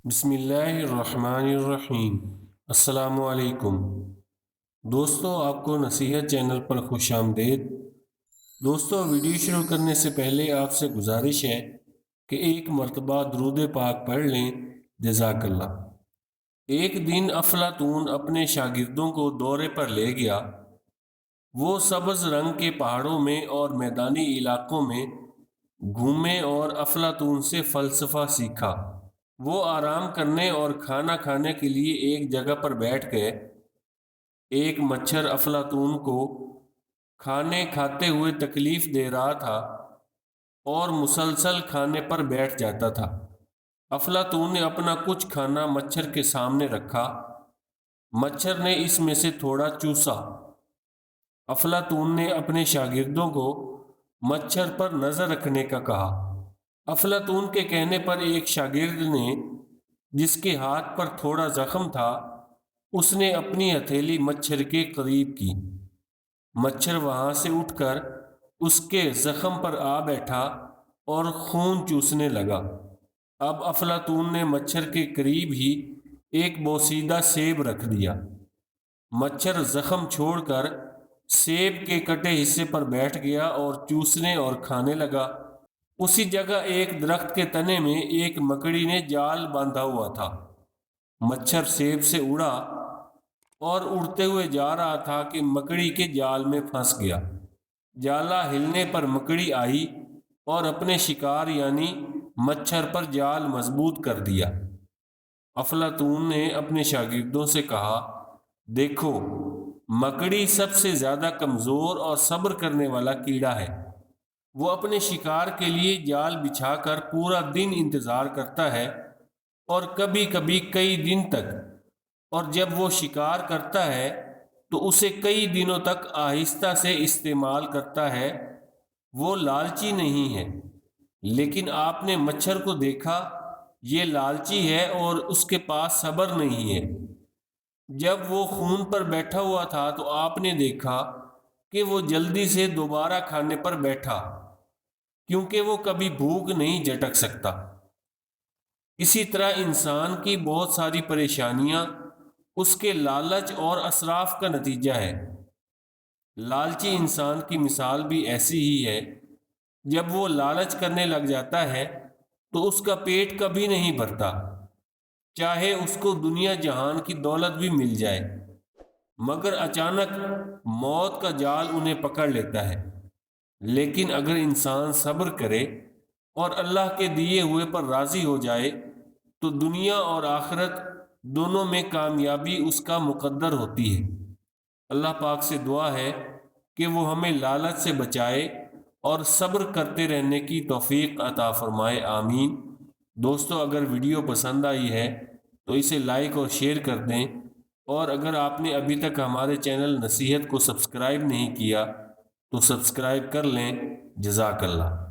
بسم اللہ الرحمن الرحیم۔ السلام علیکم دوستو، آپ کو نصیحت چینل پر خوش آمدید۔ دوستو، ویڈیو شروع کرنے سے پہلے آپ سے گزارش ہے کہ ایک مرتبہ درود پاک پڑھ لیں۔ جزاک اللہ۔ ایک دن افلاطون اپنے شاگردوں کو دورے پر لے گیا۔ وہ سبز رنگ کے پہاڑوں میں اور میدانی علاقوں میں گھومے اور افلاطون سے فلسفہ سیکھا۔ وہ آرام کرنے اور کھانا کھانے کے لیے ایک جگہ پر بیٹھ گئے۔ ایک مچھر افلاطون کو کھانے کھاتے ہوئے تکلیف دے رہا تھا اور مسلسل کھانے پر بیٹھ جاتا تھا۔ افلاطون نے اپنا کچھ کھانا مچھر کے سامنے رکھا۔ مچھر نے اس میں سے تھوڑا چوسا۔ افلاطون نے اپنے شاگردوں کو مچھر پر نظر رکھنے کا کہا۔ افلاطون کے کہنے پر ایک شاگرد نے، جس کے ہاتھ پر تھوڑا زخم تھا، اس نے اپنی ہتھیلی مچھر کے قریب کی۔ مچھر وہاں سے اٹھ کر اس کے زخم پر آ بیٹھا اور خون چوسنے لگا۔ اب افلاطون نے مچھر کے قریب ہی ایک بوسیدہ سیب رکھ دیا۔ مچھر زخم چھوڑ کر سیب کے کٹے حصے پر بیٹھ گیا اور چوسنے اور کھانے لگا۔ اسی جگہ ایک درخت کے تنے میں ایک مکڑی نے جال باندھا ہوا تھا۔ مچھر سیب سے اڑا اور اڑتے ہوئے جا رہا تھا کہ مکڑی کے جال میں پھنس گیا۔ جالا ہلنے پر مکڑی آئی اور اپنے شکار یعنی مچھر پر جال مضبوط کر دیا۔ افلاطون نے اپنے شاگردوں سے کہا، دیکھو، مکڑی سب سے زیادہ کمزور اور صبر کرنے والا کیڑا ہے۔ وہ اپنے شکار کے لیے جال بچھا کر پورا دن انتظار کرتا ہے اور کبھی کبھی کئی دن تک، اور جب وہ شکار کرتا ہے تو اسے کئی دنوں تک آہستہ سے استعمال کرتا ہے۔ وہ لالچی نہیں ہے، لیکن آپ نے مچھر کو دیکھا، یہ لالچی ہے اور اس کے پاس صبر نہیں ہے۔ جب وہ خون پر بیٹھا ہوا تھا تو آپ نے دیکھا کہ وہ جلدی سے دوبارہ کھانے پر بیٹھا، کیونکہ وہ کبھی بھوک نہیں جھٹک سکتا۔ اسی طرح انسان کی بہت ساری پریشانیاں اس کے لالچ اور اسراف کا نتیجہ ہے۔ لالچی انسان کی مثال بھی ایسی ہی ہے۔ جب وہ لالچ کرنے لگ جاتا ہے تو اس کا پیٹ کبھی نہیں بھرتا، چاہے اس کو دنیا جہان کی دولت بھی مل جائے، مگر اچانک موت کا جال انہیں پکڑ لیتا ہے۔ لیکن اگر انسان صبر کرے اور اللہ کے دیے ہوئے پر راضی ہو جائے تو دنیا اور آخرت دونوں میں کامیابی اس کا مقدر ہوتی ہے۔ اللہ پاک سے دعا ہے کہ وہ ہمیں لالچ سے بچائے اور صبر کرتے رہنے کی توفیق عطا فرمائے، آمین۔ دوستو، اگر ویڈیو پسند آئی ہے تو اسے لائک اور شیئر کر دیں، اور اگر آپ نے ابھی تک ہمارے چینل نصیحت کو سبسکرائب نہیں کیا تو سبسکرائب کر لیں۔ جزاک اللہ۔